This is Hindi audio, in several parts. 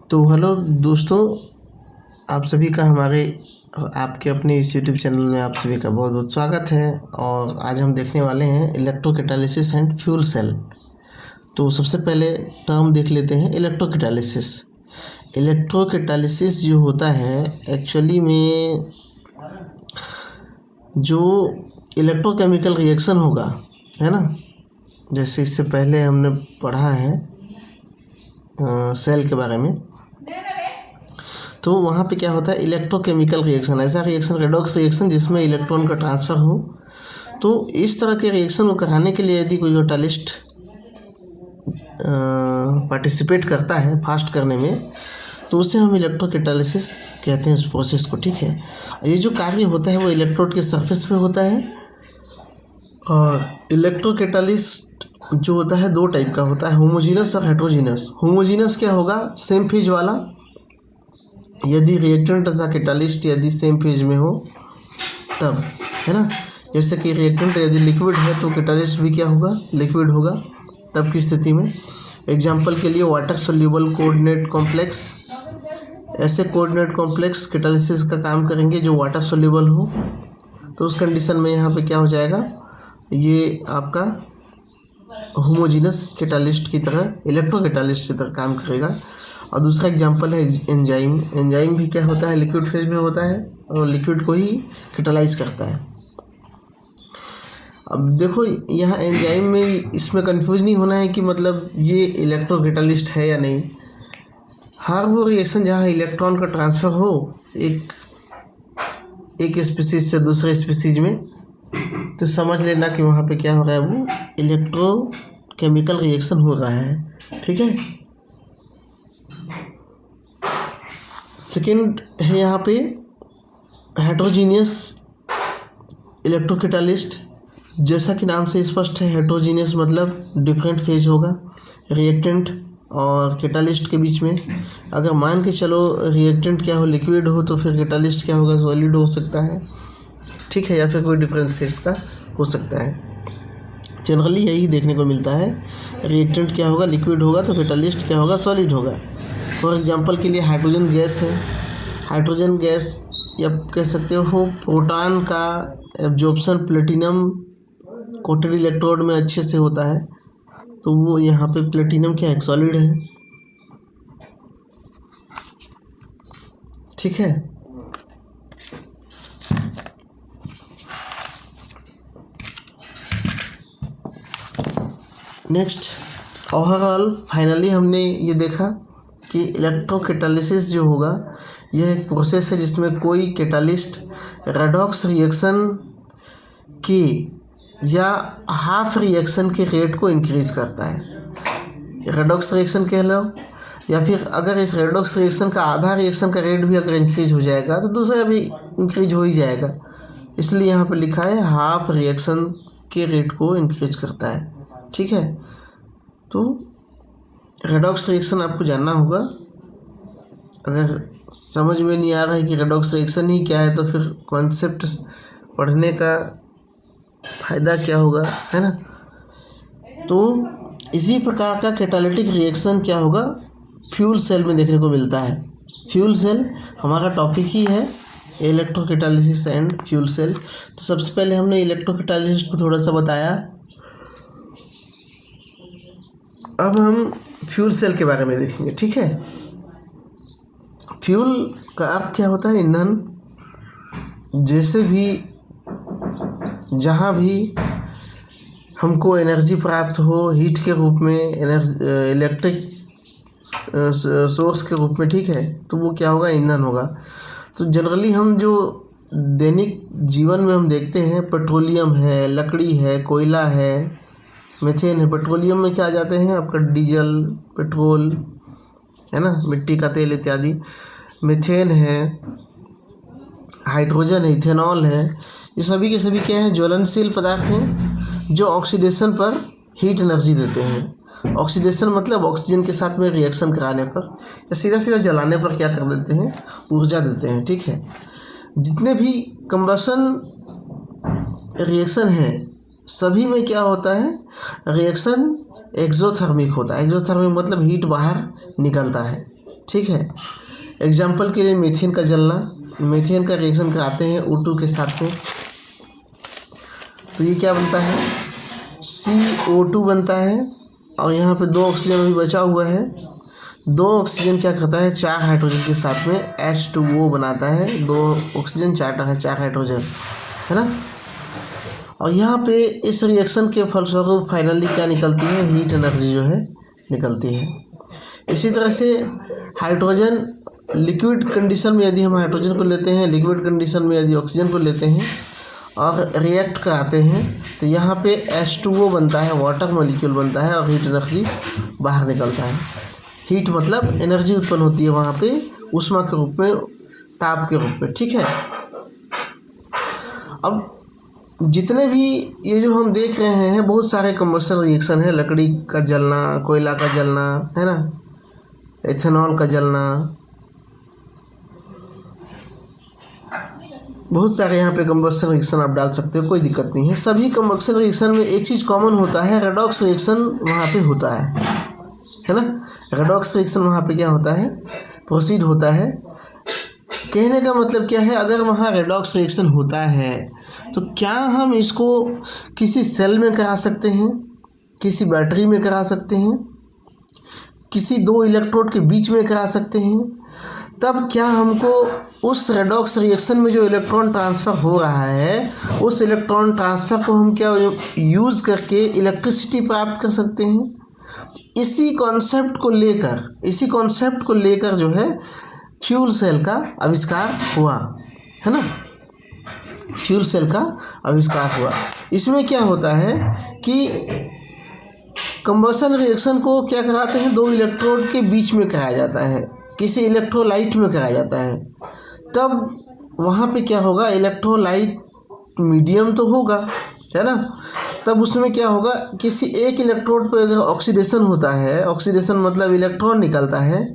तो हेलो दोस्तों, आप सभी का हमारे आपके अपने इस यूट्यूब चैनल में आप सभी का बहुत बहुत स्वागत है। और आज हम देखने वाले हैं इलेक्ट्रोकैटालिसिस एंड फ्यूल सेल। तो सबसे पहले टर्म देख लेते हैं इलेक्ट्रोकैटालिसिस। इलेक्ट्रोकैटालिसिस जो होता है एक्चुअली में जो इलेक्ट्रोकेमिकल रिएक्शन होगा, है ना, जैसे इससे पहले हमने पढ़ा है सेल के बारे में। तो वहाँ पे क्या होता है, इलेक्ट्रोकेमिकल रिएक्शन, ऐसा रिएक्शन रेडॉक्स रिएक्शन जिसमें इलेक्ट्रॉन का ट्रांसफ़र हो। तो इस तरह के रिएक्शन को कराने के लिए यदि कोई कैटालिस्ट पार्टिसिपेट करता है फास्ट करने में, तो उसे हम इलेक्ट्रोकैटालिसिस कहते हैं इस प्रोसेस को। ठीक है, ये जो कार्य होता है वो इलेक्ट्रोड के सरफेस पे होता है। और इलेक्ट्रोकैटालिस्ट जो होता है दो टाइप का होता है, होमोजीनस और हेट्रोजीनस। होमोजीनस क्या होगा, सेम फेज वाला, यदि रिएक्टेंट तथा कैटालिस्ट यदि सेम फेज में हो तब, है ना। जैसे कि रिएक्टेंट यदि लिक्विड है तो कैटालिस्ट भी क्या होगा, लिक्विड होगा तब की स्थिति में। एग्जांपल के लिए वाटर सोल्यूबल कोऑर्डिनेट कॉम्प्लेक्स, ऐसे कोऑर्डिनेट कॉम्प्लेक्स कैटालिसिस का काम करेंगे जो वाटर सोल्यूबल हो। तो उस कंडीशन में यहाँ पे क्या हो जाएगा, ये आपका होमोजीनस कैटालिस्ट की तरह, इलेक्ट्रोकैटालिस्ट की तरह काम करेगा। और दूसरा एग्जांपल है एंजाइम। एंजाइम भी क्या होता है, लिक्विड फेज में होता है और लिक्विड को ही कैटालाइज करता है। अब देखो यहाँ एंजाइम में इसमें कंफ्यूज नहीं होना है कि मतलब ये इलेक्ट्रोकैटालिस्ट है या नहीं। हर वो रिएक्शन जहाँ इलेक्ट्रॉन का ट्रांसफ़र हो एक स्पीसीज से दूसरे स्पीसीज में, तो समझ लेना कि वहाँ पे क्या हो रहा है, वो इलेक्ट्रोकेमिकल रिएक्शन हो रहा है। ठीक है। सेकेंड है यहाँ पे हेट्रोजीनियस इलेक्ट्रोकैटालिस्ट। जैसा कि नाम से स्पष्ट है, हेट्रोजीनियस मतलब डिफरेंट फेज होगा रिएक्टेंट और कैटालिस्ट के बीच में। अगर मान के चलो रिएक्टेंट क्या हो, लिक्विड हो, तो फिर कैटालिस्ट क्या होगा, सॉलिड हो सकता है। ठीक है, या फिर कोई डिफरेंट फेज का हो सकता है। जनरली यही देखने को मिलता है, रिएक्टेंट क्या होगा, लिक्विड होगा, तो कैटालिस्ट क्या होगा, सॉलिड होगा। फॉर एग्जांपल के लिए हाइड्रोजन गैस है। हाइड्रोजन गैस या कह सकते हो प्रोटॉन का एब्जॉर्प्शन प्लेटिनम कोटेड इलेक्ट्रोड में अच्छे से होता है, तो वो यहाँ पे प्लेटिनम क्या है, सॉलिड है। ठीक है। नेक्स्ट ओवरऑल फाइनली हमने ये देखा कि इलेक्ट्रोकैटालिसिस जो होगा यह एक प्रोसेस है जिसमें कोई कैटालिस्ट रेडॉक्स रिएक्शन की या हाफ रिएक्शन के रेट को इंक्रीज करता है। रेडॉक्स रिएक्शन कह लो, या फिर अगर इस रेडॉक्स रिएक्शन का आधा रिएक्शन का रेट भी अगर इंक्रीज हो जाएगा तो दूसरा भी इंक्रीज हो ही जाएगा। इसलिए यहाँ पे लिखा है हाफ रिएक्शन के रेट को इंक्रीज करता है। ठीक है, तो रेडॉक्स रिएक्शन आपको जानना होगा। अगर समझ में नहीं आ रहा है कि रेडॉक्स रिएक्शन ही क्या है, तो फिर कॉन्सेप्ट पढ़ने का फ़ायदा क्या होगा, है ना। तो इसी प्रकार का कैटालिटिक रिएक्शन क्या होगा, फ्यूल सेल में देखने को मिलता है। फ्यूल सेल हमारा टॉपिक ही है, इलेक्ट्रोकैटालिसिस एंड फ्यूल सेल। तो सबसे पहले हमने इलेक्ट्रोकैटालिसिस को थोड़ा सा बताया। अब हम फ्यूल सेल के बारे में देखेंगे। ठीक है, फ्यूल का अर्थ क्या होता है, ईंधन। जैसे भी जहाँ भी हमको एनर्जी प्राप्त हो हीट के रूप में, इलेक्ट्रिक सोर्स के रूप में, ठीक है, तो वो क्या होगा, ईंधन होगा। तो जनरली हम जो दैनिक जीवन में हम देखते हैं, पेट्रोलियम है, लकड़ी है, कोयला है, मीथेन है। पेट्रोलियम में क्या आ जाते हैं आपका, डीजल, पेट्रोल, है ना, मिट्टी का तेल इत्यादि। मीथेन है, हाइड्रोजन है, इथेनॉल है। ये सभी के सभी क्या हैं, ज्वलनशील पदार्थ हैं जो ऑक्सीडेशन पर हीट एनर्जी देते हैं। ऑक्सीडेशन मतलब ऑक्सीजन के साथ में रिएक्शन कराने पर या सीधा सीधा जलाने पर क्या कर देते हैं, ऊर्जा देते हैं। ठीक है, जितने भी कंबशन रिएक्शन हैं सभी में क्या होता है, रिएक्शन एक्सोथर्मिक होता है। एक्सोथर्मिक मतलब हीट बाहर निकलता है। ठीक है। एग्जाम्पल के लिए मीथेन का जलना, मीथेन का रिएक्शन कराते हैं O2 के साथ में, तो ये क्या बनता है, CO2 बनता है। और यहाँ पे 2 ऑक्सीजन अभी बचा हुआ है, 2 ऑक्सीजन क्या करता है, 4 हाइड्रोजन के साथ में H2O बनाता है, 2 ऑक्सीजन 4 हाइड्रोजन, है ना। और यहाँ पे इस रिएक्शन के फलस्वरूप फाइनली क्या निकलती है, हीट एनर्जी जो है निकलती है। इसी तरह से हाइड्रोजन लिक्विड कंडीशन में यदि हम हाइड्रोजन को लेते हैं, लिक्विड कंडीशन में यदि ऑक्सीजन को लेते हैं और रिएक्ट कराते हैं, तो यहाँ पे H2O बनता है, वाटर मॉलिक्यूल बनता है और हीट एनर्जी बाहर निकलता है। हीट मतलब एनर्जी उत्पन्न होती है वहाँ पे ऊष्मा के रूप में, ताप के रूप में, ठीक है। अब जितने भी ये जो हम देख रहे हैं बहुत सारे कंबशन रिएक्शन है, लकड़ी का जलना, कोयला का जलना, है ना, एथेनॉल का जलना, बहुत सारे यहाँ पे कंबशन रिएक्शन आप डाल सकते हो, कोई दिक्कत नहीं है। सभी कंबशन रिएक्शन में एक चीज़ कॉमन होता है, रेडॉक्स रिएक्शन वहाँ पे होता है ना। रेडॉक्स रिएक्शन वहाँ पे क्या होता है, प्रोसीड होता है। कहने का मतलब क्या है, अगर वहाँ रेडॉक्स रिएक्शन होता है तो क्या हम इसको किसी सेल में करा सकते हैं, किसी बैटरी में करा सकते हैं, किसी 2 इलेक्ट्रोड के बीच में करा सकते हैं, तब क्या हमको उस रेडॉक्स रिएक्शन में जो इलेक्ट्रॉन ट्रांसफ़र हो रहा है, उस इलेक्ट्रॉन ट्रांसफ़र को हम क्या यूज़ करके इलेक्ट्रिसिटी प्राप्त कर सकते हैं। इसी कॉन्सेप्ट को लेकर जो है फ्यूल सेल का आविष्कार हुआ, है ना। फ्यूल सेल का आविष्कार हुआ। इसमें क्या होता है कि कंबशन रिएक्शन को क्या कराते हैं, 2 इलेक्ट्रोड के बीच में कराया जाता है, किसी इलेक्ट्रोलाइट में कराया जाता है। तब वहाँ पे क्या होगा, इलेक्ट्रोलाइट मीडियम तो होगा, है ना। तब उसमें क्या होगा, किसी एक इलेक्ट्रोड पर अगर ऑक्सीडेशन होता है, ऑक्सीडेशन मतलब इलेक्ट्रॉन निकलता है,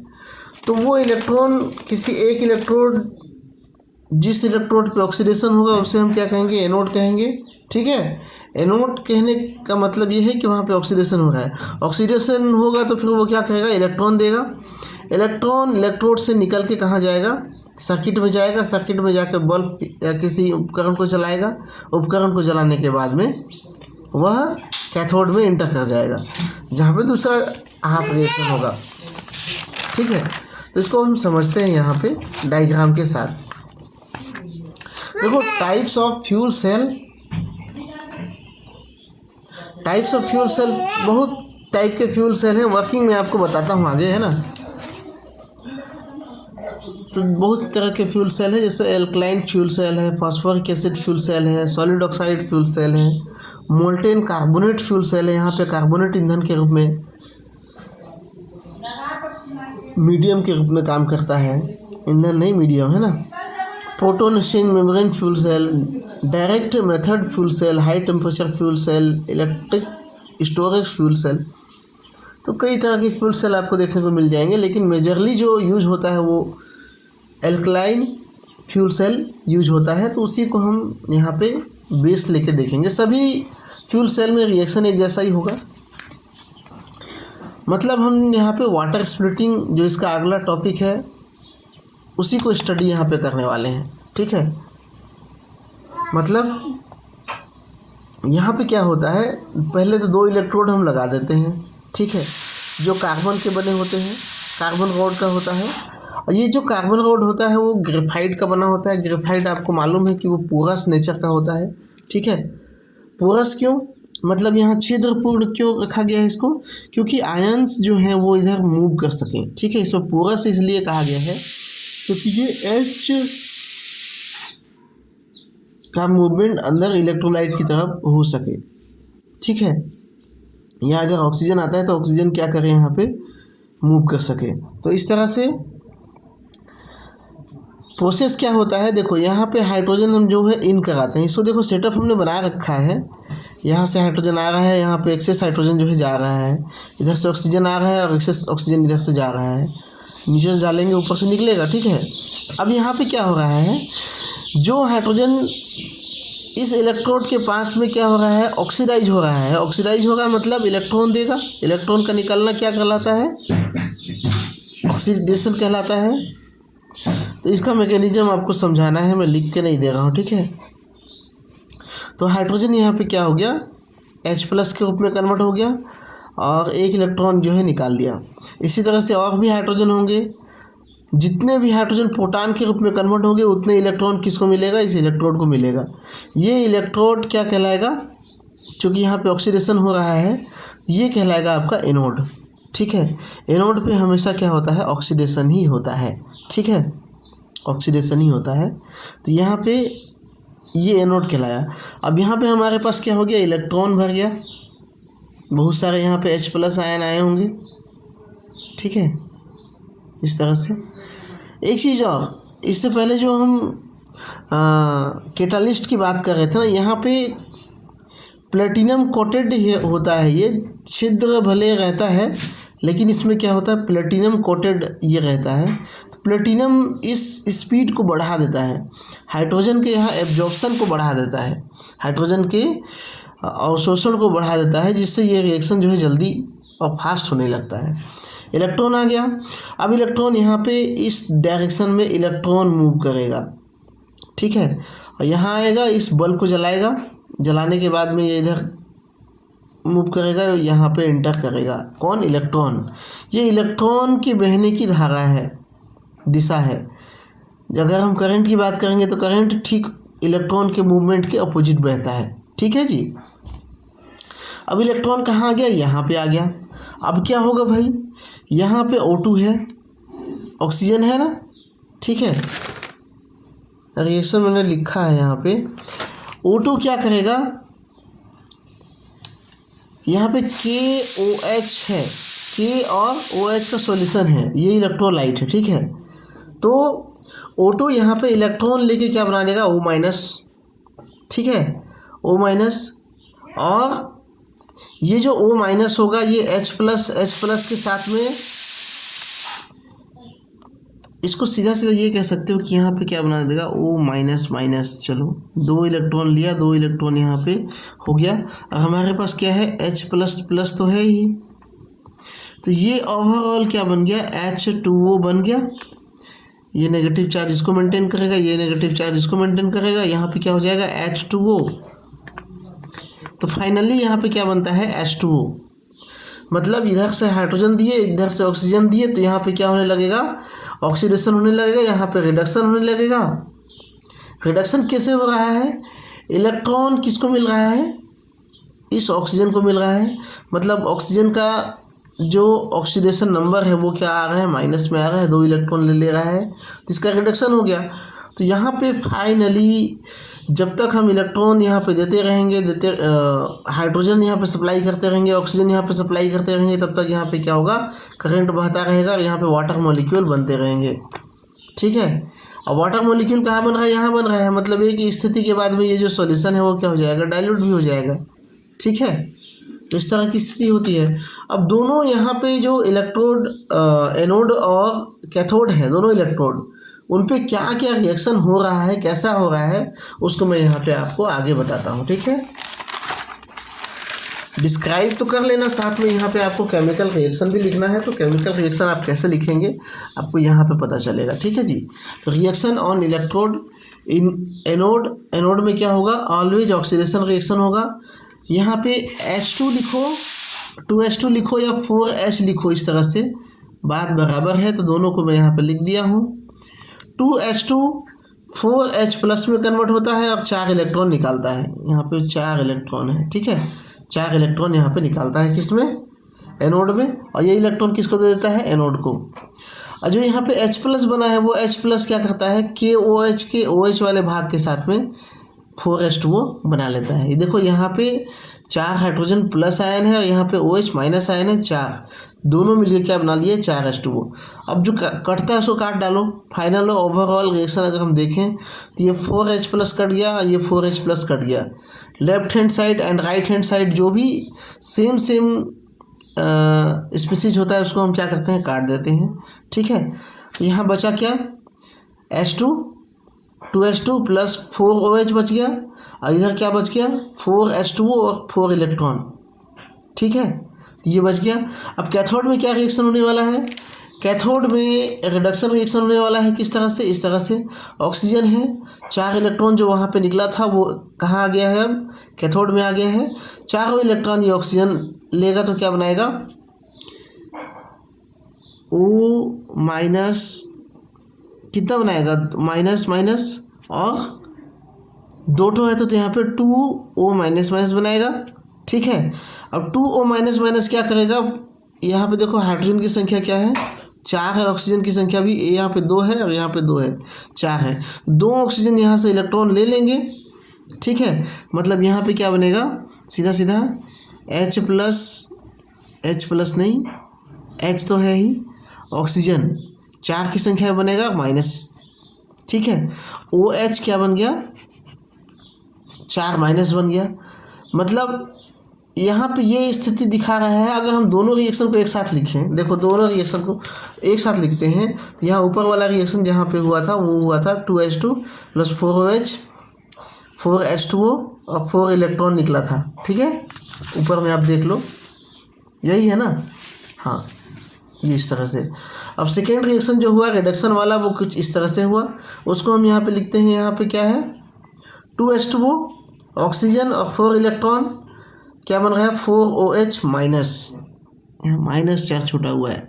तो वो इलेक्ट्रॉन किसी एक इलेक्ट्रोड, जिस इलेक्ट्रोड पे ऑक्सीडेशन होगा उसे हम क्या कहेंगे, एनोड कहेंगे, ठीक है। एनोड कहने का मतलब ये है कि वहाँ पे ऑक्सीडेशन हो रहा है। ऑक्सीडेशन होगा तो फिर वो क्या करेगा, इलेक्ट्रॉन देगा। इलेक्ट्रॉन इलेक्ट्रोड से निकल के कहाँ जाएगा, सर्किट में जाएगा। सर्किट में जाकर बल्ब या किसी उपकरण को चलाएगा। उपकरण को जलाने के बाद में वह कैथोड में इंटर कर जाएगा, जहाँ पे दूसरा हाफ रिएक्शन होगा, ठीक है। तो इसको हम समझते हैं यहाँ पे डायग्राम के साथ। देखो टाइप्स ऑफ फ्यूल सेल, बहुत टाइप के फ्यूल सेल हैं। वर्किंग में आपको बताता हूँ आगे, है ना। तो बहुत तरह के फ्यूल सेल है, जैसे एल्कलाइन फ्यूल सेल है, फॉस्फोरिक एसिड फ्यूल सेल है, सॉलिड ऑक्साइड फ्यूल सेल है, मोल्टेन कार्बोनेट फ्यूल सेल है। यहाँ पे कार्बोनेट ईंधन के रूप में, मीडियम के रूप में काम करता है, ईंधन नहीं मीडियम, है ना। Proton exchange membrane fuel cell, direct method fuel cell, high temperature fuel cell, electric storage fuel cell. तो कई तरह के फ्यूल सेल आपको देखने को मिल जाएंगे, लेकिन मेजरली जो यूज होता है वो एल्कलाइन फ्यूल सेल यूज होता है। तो उसी को हम यहाँ पे बेस लेके देखेंगे। सभी फ्यूल सेल में रिएक्शन एक जैसा ही होगा। मतलब हम यहाँ पे वाटर स्प्लिटिंग, जो इसका अगला टॉपिक है, उसी को स्टडी यहाँ पे करने वाले हैं, ठीक है। मतलब यहाँ पे क्या होता है, पहले तो 2 इलेक्ट्रोड हम लगा देते हैं, ठीक है, जो कार्बन के बने होते हैं, कार्बन रॉड का होता है। और ये जो कार्बन रॉड होता है वो ग्रेफाइट का बना होता है। ग्रेफाइट आपको मालूम है कि वो पोरस नेचर का होता है, ठीक है। पोरस क्यों, मतलब यहाँ छिद्रपूर्ण क्यों रखा गया है इसको, क्योंकि आयंस जो हैं वो इधर मूव कर सकें, ठीक है। इसको पोरस इसलिए कहा गया है क्योंकि ये H का मूवमेंट अंदर इलेक्ट्रोलाइट की तरफ हो सके, ठीक है। यहाँ अगर ऑक्सीजन आता है तो ऑक्सीजन क्या करे, यहाँ पे मूव कर सके। तो इस तरह से प्रोसेस क्या होता है। देखो यहाँ पे हाइड्रोजन हम जो है इन कराते हैं। इसको देखो सेटअप हमने बना रखा है, यहाँ से हाइड्रोजन आ रहा है, यहाँ पे एक्सेस हाइड्रोजन जो है जा रहा है, इधर से ऑक्सीजन आ रहा है और एक्सेस ऑक्सीजन इधर से जा रहा है। नीचे से डालेंगे ऊपर से निकलेगा, ठीक है। अब यहाँ पे क्या हो रहा है, जो हाइड्रोजन इस इलेक्ट्रोड के पास में क्या हो रहा है, ऑक्सीडाइज हो रहा है। ऑक्सीडाइज होगा मतलब इलेक्ट्रॉन देगा। इलेक्ट्रॉन का निकलना क्या कहलाता है, ऑक्सीडेशन कहलाता है। तो इसका मैकेनिज्म आपको समझाना है, मैं लिख के नहीं दे रहा हूँ, ठीक है। तो हाइड्रोजन यहाँ पे क्या हो गया, H+ के रूप में कन्वर्ट हो गया और एक इलेक्ट्रॉन जो है निकाल लिया। इसी तरह से और भी हाइड्रोजन होंगे, जितने भी हाइड्रोजन प्रोटॉन के रूप में कन्वर्ट होंगे उतने इलेक्ट्रॉन किसको मिलेगा, इस इलेक्ट्रोड को मिलेगा। ये इलेक्ट्रोड क्या कहलाएगा, क्योंकि यहाँ पे ऑक्सीडेशन हो रहा है, ये कहलाएगा आपका एनोड, ठीक है। एनोड पे हमेशा क्या होता है, ऑक्सीडेशन ही होता है, ठीक है, ऑक्सीडेशन ही होता है। तो यहाँ पे ये एनोड कहलाया। अब यहाँ पे हमारे पास क्या हो गया, इलेक्ट्रॉन भर गया, बहुत सारे यहाँ पे H+ आयन आए होंगे, ठीक है, इस तरह से। एक चीज़ और, इससे पहले जो हम कैटालिस्ट की बात कर रहे थे ना, यहाँ पे प्लेटिनम कोटेड होता है, ये छिद्र भले रहता है लेकिन इसमें क्या होता है, प्लेटिनम कोटेड ये रहता है। प्लेटिनम इस स्पीड को बढ़ा देता है, हाइड्रोजन के यहाँ एब्जॉर्प्शन को बढ़ा देता है, हाइड्रोजन के अवशोषण को बढ़ा देता है, जिससे ये रिएक्शन जो है जल्दी और फास्ट होने लगता है। इलेक्ट्रॉन आ गया। अब इलेक्ट्रॉन यहाँ पे इस डायरेक्शन में इलेक्ट्रॉन मूव करेगा, ठीक है, और यहाँ आएगा, इस बल्ब को जलाएगा, जलाने के बाद में ये इधर मूव करेगा, यहाँ पे एंटर करेगा, कौन, इलेक्ट्रॉन। ये इलेक्ट्रॉन की बहने की धारा है, दिशा है। अगर हम करंट की बात करेंगे तो करंट ठीक इलेक्ट्रॉन के मूवमेंट के अपोजिट बहता है, ठीक है जी। अब इलेक्ट्रॉन कहाँ आ गया, यहाँ पे आ गया। अब क्या होगा भाई, यहाँ पे O2 है, ऑक्सीजन है ना, ठीक है, रिएक्शन मैंने लिखा है यहाँ पे। O2 क्या करेगा, यहाँ पे KOH है, K और OH का सॉल्यूशन है, ये इलेक्ट्रोलाइट है, ठीक है। तो O2 यहाँ पे इलेक्ट्रॉन लेके क्या बना देगा, O-, ठीक है, O-, और ये जो O- होगा ये H+ के साथ में, इसको सीधा सीधा ये कह सकते हो कि यहाँ पे क्या बना देगा, O-, चलो 2 इलेक्ट्रॉन लिया, 2 इलेक्ट्रॉन यहाँ पे हो गया, और हमारे पास क्या है, H++ तो है ही। तो ये ओवरऑल क्या बन गया, H2O बन गया। ये नेगेटिव चार्ज इसको मेंटेन करेगा, ये नेगेटिव चार्ज इसको मेंटेन करेगा, यहाँ पे क्या हो जाएगा, H2O। तो फाइनली यहाँ पे क्या बनता है, H2O। मतलब इधर से हाइड्रोजन दिए, इधर से ऑक्सीजन दिए, तो यहाँ पे क्या होने लगेगा, ऑक्सीडेशन होने लगेगा, यहाँ पे रिडक्शन होने लगेगा। रिडक्शन कैसे हो रहा है, इलेक्ट्रॉन किसको मिल रहा है, इस ऑक्सीजन को मिल रहा है। मतलब ऑक्सीजन का जो ऑक्सीडेशन नंबर है वो क्या आ रहा है, माइनस में आ रहा है, 2 इलेक्ट्रॉन ले रहा है, तो इसका रिडक्शन हो गया। तो यहाँ पे फाइनली जब तक हम इलेक्ट्रॉन यहाँ पे देते रहेंगे, हाइड्रोजन यहाँ पे सप्लाई करते रहेंगे, ऑक्सीजन यहाँ पे सप्लाई करते रहेंगे, तब तक यहाँ पे क्या होगा, करंट बहता रहेगा और यहाँ पे वाटर मॉलिक्यूल बनते रहेंगे, ठीक है। और वाटर मॉलिक्यूल कहाँ बन रहा है, यहाँ बन रहा है। मतलब एक स्थिति के बाद में ये जो सॉल्यूशन है वो क्या हो जाएगा, डाइल्यूट भी हो जाएगा, ठीक है। तो इस तरह की स्थिति होती है। अब दोनों यहाँ पे जो इलेक्ट्रोड, एनोड और कैथोड है, दोनों इलेक्ट्रोड, उन पे क्या क्या रिएक्शन हो रहा है, कैसा हो रहा है, उसको मैं यहाँ पे आपको आगे बताता हूँ, ठीक है। डिस्क्राइब तो कर लेना, साथ में यहाँ पे आपको केमिकल रिएक्शन भी लिखना है। तो केमिकल रिएक्शन आप कैसे लिखेंगे आपको यहाँ पे पता चलेगा, ठीक है जी। तो reaction on electrode in anode, anode में क्या होगा, ऑलवेज ऑक्सीडेशन रिएक्शन होगा। यहाँ पे H2 लिखो, 2H2 लिखो या 4H लिखो, इस तरह से बात बराबर है, तो दोनों को मैं यहाँ पे लिख दिया हूँ। 2H2 4H+ में कन्वर्ट होता है और 4 इलेक्ट्रॉन निकालता है। यहाँ पे 4 इलेक्ट्रॉन है, ठीक है, 4 इलेक्ट्रॉन यहाँ पे निकालता है, किसमें, एनोड में। और ये इलेक्ट्रॉन किसको दे देता है, एनोड को। और जो यहाँ पे H+ बना है वो H+ क्या करता है, KOH के OH वाले भाग के साथ में 4H2O बना लेता है। ये देखो यहाँ पे 4 हाइड्रोजन प्लस आयन है और यहाँ पे OH माइनस आयन है, 4, दोनों मिलकर क्या बना लिए, 4H2O। अब जो कटता है उसको काट डालो। फाइनल ओवरऑल रिएक्शन अगर हम देखें तो ये 4H+ कट गया, ये 4H+ कट गया। Left hand side and right hand side जो भी सेम स्पीसीज होता है उसको हम क्या करते हैं, काट देते हैं, ठीक है। तो यहाँ बचा क्या, H2, 2H2 प्लस 4OH बच गया, और इधर क्या बच गया, 4H2O और 4 इलेक्ट्रॉन, ठीक है, ये बच गया। अब कैथोड में क्या रिएक्शन होने वाला है, कैथोड में रिडक्शन रिएक्शन होने वाला है किस तरह से, इस तरह से। ऑक्सीजन है, 4 इलेक्ट्रॉन जो वहाँ पे निकला था वो कहाँ आ गया है, अब कैथोड में आ गया है। चारों इलेक्ट्रॉन ये ऑक्सीजन लेगा तो क्या बनाएगा, O माइनस, कितना बनाएगा, माइनस माइनस, और 2 ठो है तो यहाँ पे 2O माइनस माइनस बनाएगा। ठीक है, अब 2O माइनस माइनस क्या करेगा, यहाँ पे देखो हाइड्रोजन की संख्या क्या है, 4 है, ऑक्सीजन की संख्या भी यहाँ पे 2 है और यहाँ पे 2 है, 4 है। 2 ऑक्सीजन यहाँ से इलेक्ट्रॉन ले लेंगे। ठीक है, मतलब यहाँ पे क्या बनेगा, सीधा सीधा H प्लस नहीं, H तो है ही, ऑक्सीजन 4 की संख्या बनेगा माइनस। ठीक है, OH क्या बन गया, 4 माइनस बन गया। मतलब यहाँ पे ये स्थिति दिखा रहा है। अगर हम दोनों रिएक्शन को एक साथ लिखें, देखो दोनों रिएक्शन को एक साथ लिखते हैं, यहाँ ऊपर वाला रिएक्शन जहाँ पे हुआ था वो हुआ था 2H2 प्लस 4OH, 4H2O और 4 इलेक्ट्रॉन निकला था। ठीक है, ऊपर में आप देख लो, यही है ना, हाँ, ये इस तरह से। अब सेकेंड रिएक्शन जो हुआ रिडक्शन वाला वो कुछ इस तरह से हुआ, उसको हम यहाँ पे लिखते हैं, यहाँ पे क्या है, 2H2O ऑक्सीजन और 4 इलेक्ट्रॉन, क्या बन रहा है, 4OH माइनस, माइनस 4 छूटा हुआ है।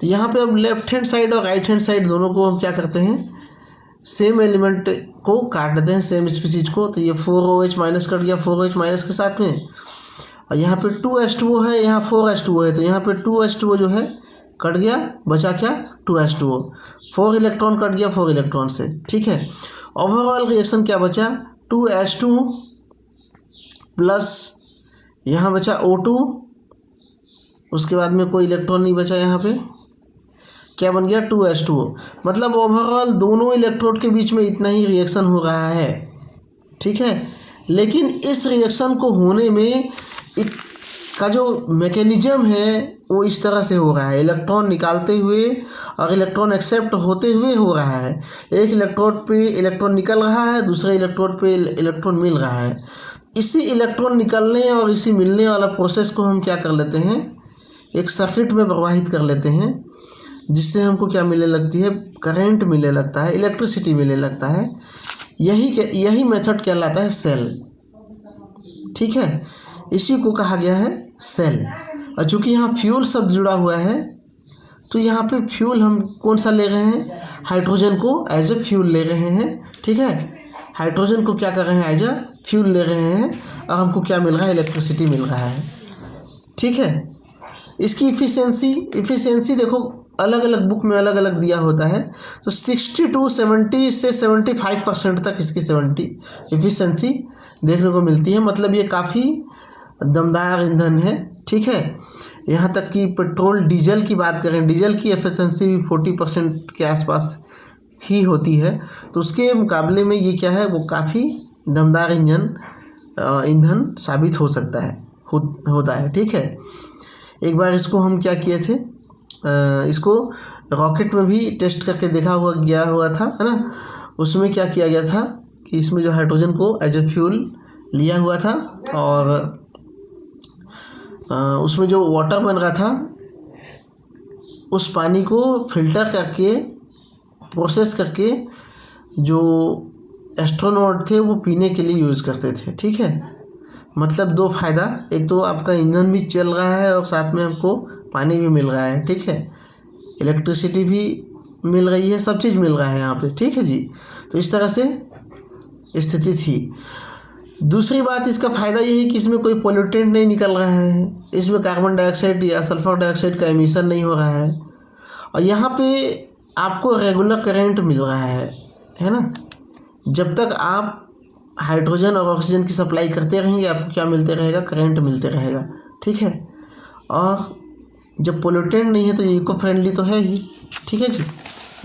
तो यहाँ पे अब लेफ्ट हैंड साइड और राइट हैंड साइड दोनों को हम क्या करते हैं, सेम एलिमेंट को काट देते हैं, सेम स्पीसीज को। तो ये 4OH माइनस कट गया 4OH माइनस के साथ में, और यहाँ पे 2H2O है, यहाँ 4H2O है, तो यहाँ पे 2H2O जो है कट गया, बचा क्या, 2H2O, 4 इलेक्ट्रॉन कट गया 4 इलेक्ट्रॉन से। ठीक है, ओवरऑल रिएक्शन क्या बचा, 2H2 प्लस यहाँ बचा O2, उसके बाद में कोई इलेक्ट्रॉन नहीं बचा, यहाँ पे क्या बन गया, 2H2O। मतलब ओवरऑल दोनों इलेक्ट्रोड के बीच में इतना ही रिएक्शन हो रहा है। ठीक है, लेकिन इस रिएक्शन को होने में का जो मैकेनिज्म है वो इस तरह से हो रहा है, इलेक्ट्रॉन निकालते हुए और इलेक्ट्रॉन एक्सेप्ट होते हुए हो रहा है। एक इलेक्ट्रोड पे इलेक्ट्रॉन निकल रहा है, दूसरे इलेक्ट्रोड पे इलेक्ट्रॉन मिल रहा है। इसी इलेक्ट्रॉन निकलने और इसी मिलने वाला प्रोसेस को हम क्या कर लेते हैं, एक सर्किट में प्रवाहित कर लेते हैं, जिससे हमको क्या मिलने लगती है, करंट मिलने लगता है, इलेक्ट्रिसिटी मिलने लगता है। यही मेथड कहलाता है सेल। ठीक है, इसी को कहा गया है सेल। और चूँकि यहाँ फ्यूल शब्द जुड़ा हुआ है तो यहाँ पे फ्यूल हम कौन सा ले रहे हैं, हाइड्रोजन को एज ए फ्यूल ले रहे हैं। ठीक है, हाइड्रोजन को क्या कर रहे हैं, एज ए फ्यूल ले रहे हैं, और हमको क्या मिल रहा है, इलेक्ट्रिसिटी मिल रहा है। ठीक है, इसकी इफ़िशियंसी देखो अलग अलग बुक में अलग अलग दिया होता है। तो 70 से 75% तक इसकी इफ़िशियंसी देखने को मिलती है। मतलब ये काफ़ी दमदार ईंधन है। ठीक है, यहाँ तक कि पेट्रोल डीजल की बात करें, डीजल की एफिशिएंसी भी 40% के आसपास ही होती है। तो उसके मुकाबले में ये क्या है, वो काफ़ी दमदार ईंधन साबित हो सकता है, होता है। ठीक है, एक बार इसको हम क्या किए थे, इसको रॉकेट में भी टेस्ट करके देखा हुआ था, है ना। उसमें क्या किया गया था कि इसमें जो हाइड्रोजन को एज ए फ्यूल लिया हुआ था, और उसमें जो वाटर बन रहा था उस पानी को फिल्टर करके प्रोसेस करके जो एस्ट्रोनॉट थे वो पीने के लिए यूज़ करते थे। ठीक है, मतलब 2 फ़ायदा, एक तो आपका ईंधन भी चल रहा है और साथ में हमको पानी भी मिल रहा है। ठीक है, इलेक्ट्रिसिटी भी मिल रही है, सब चीज़ मिल रहा है यहाँ पे। ठीक है जी, तो इस तरह से स्थिति थी। दूसरी बात, इसका फ़ायदा ये है कि इसमें कोई पोल्यूटेंट नहीं निकल रहा है, इसमें कार्बन डाइऑक्साइड या सल्फर डाइऑक्साइड का एमिशन नहीं हो रहा है, और यहाँ पे आपको रेगुलर करंट मिल रहा है ना। जब तक आप हाइड्रोजन और ऑक्सीजन की सप्लाई करते रहेंगे आपको क्या मिलते रहेगा, करंट मिलते रहेगा। ठीक है, और जब पोल्यूटेंट नहीं है तो ये इको फ्रेंडली तो है ही। ठीक है जी,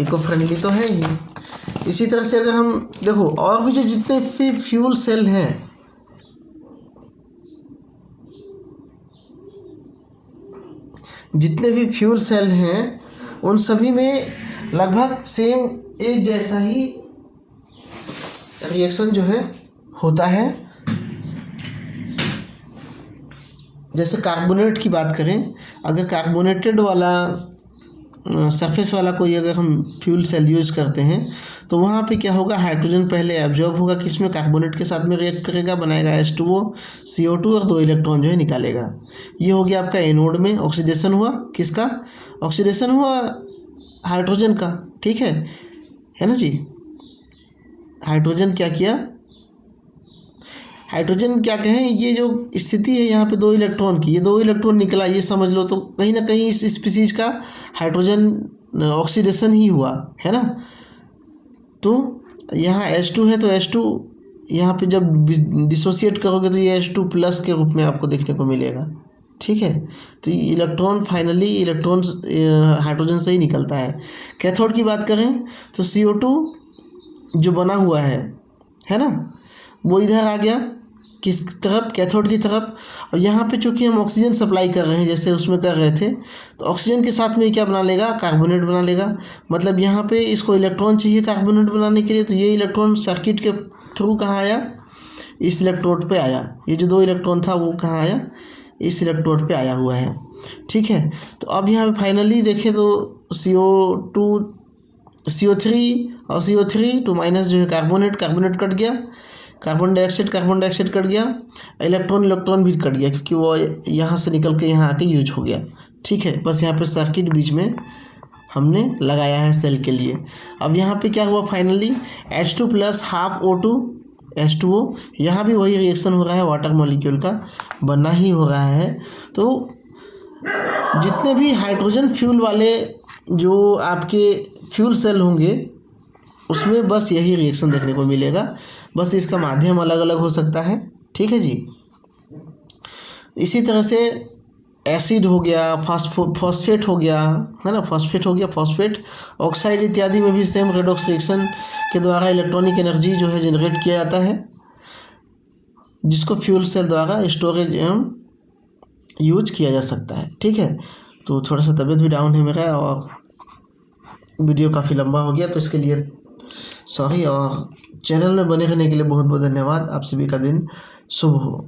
इको फ्रेंडली तो है ही। इसी तरह से अगर हम देखो और भी जो जितने भी फ्यूल सेल हैं, उन सभी में लगभग सेम एक जैसा ही रिएक्शन जो है होता है। जैसे कार्बोनेट की बात करें, अगर कार्बोनेटेड वाला सरफेस वाला कोई अगर हम फ्यूल सेल यूज़ करते हैं तो वहाँ पे क्या होगा, हाइड्रोजन पहले एब्जॉर्ब होगा, किसमें, कार्बोनेट के साथ में रिएक्ट करेगा, बनाएगा H2O CO2 और 2 इलेक्ट्रॉन जो है निकालेगा। ये हो गया आपका एनोड में ऑक्सीडेशन हुआ, किसका ऑक्सीडेशन हुआ, हाइड्रोजन का, ठीक है ना जी। हाइड्रोजन क्या किया, हाइड्रोजन क्या कहें, ये जो स्थिति है यहाँ पे 2 इलेक्ट्रॉन की, ये 2 इलेक्ट्रॉन निकला, ये समझ लो, तो कहीं ना कहीं इस स्पीसीज का हाइड्रोजन ऑक्सीडेशन ही हुआ है ना। तो यहाँ H2 है तो H2 यहाँ पे जब डिसोसिएट करोगे तो ये H2 प्लस के रूप में आपको देखने को मिलेगा, ठीक है। तो इलेक्ट्रॉन फाइनली इलेक्ट्रॉन हाइड्रोजन से ही निकलता है। कैथोड की बात करें तो CO2 जो बना हुआ है ना, वो इधर आ गया, किस तरफ, कैथोड की तरफ। और यहाँ पे चूँकि हम ऑक्सीजन सप्लाई कर रहे हैं जैसे उसमें कर रहे थे, तो ऑक्सीजन के साथ में क्या बना लेगा, कार्बोनेट बना लेगा। मतलब यहाँ पे इसको इलेक्ट्रॉन चाहिए कार्बोनेट बनाने के लिए, तो ये इलेक्ट्रॉन सर्किट के थ्रू कहाँ आया, इस इलेक्ट्रोड पे आया। ये जो 2 इलेक्ट्रॉन था वो कहाँ आया, इस इलेक्ट्रोड पे आया हुआ है, ठीक है। तो अब यहाँ पे फाइनली देखें तो CO3 और CO3 2 माइनस जो है कार्बोनेट कट गया, कार्बन डाइऑक्साइड कट गया, इलेक्ट्रॉन भी कट गया, क्योंकि वो यहाँ से निकल के यहाँ आके यूज हो गया, ठीक है। बस यहाँ पे सर्किट बीच में हमने लगाया है सेल के लिए। अब यहाँ पे क्या हुआ, finally H2 plus half O2 H2O, यहाँ भी वही रिएक्शन हो रहा है, वाटर मॉलिक्यूल का बनना ही हो रहा है। तो जितने भी हाइड्रोजन फ्यूल वाले जो आपके फ्यूल सेल होंगे उसमें बस यही रिएक्शन देखने को मिलेगा, बस इसका माध्यम अलग अलग हो सकता है, ठीक है जी। इसी तरह से एसिड हो गया, फॉस्फेट हो गया, है ना, फॉस्फेट ऑक्साइड इत्यादि में भी सेम रेडॉक्स रिएक्शन के द्वारा इलेक्ट्रॉनिक एनर्जी जो है जनरेट किया जाता है, जिसको फ्यूल सेल द्वारा स्टोरेज एवं यूज किया जा सकता है, ठीक है। तो थोड़ा सा तबीयत भी डाउन है मेरा और वीडियो काफ़ी लंबा हो गया, तो इसके लिए सॉरी। और चैनल में बने रहने के लिए बहुत बहुत धन्यवाद। आप सभी का दिन शुभ हो।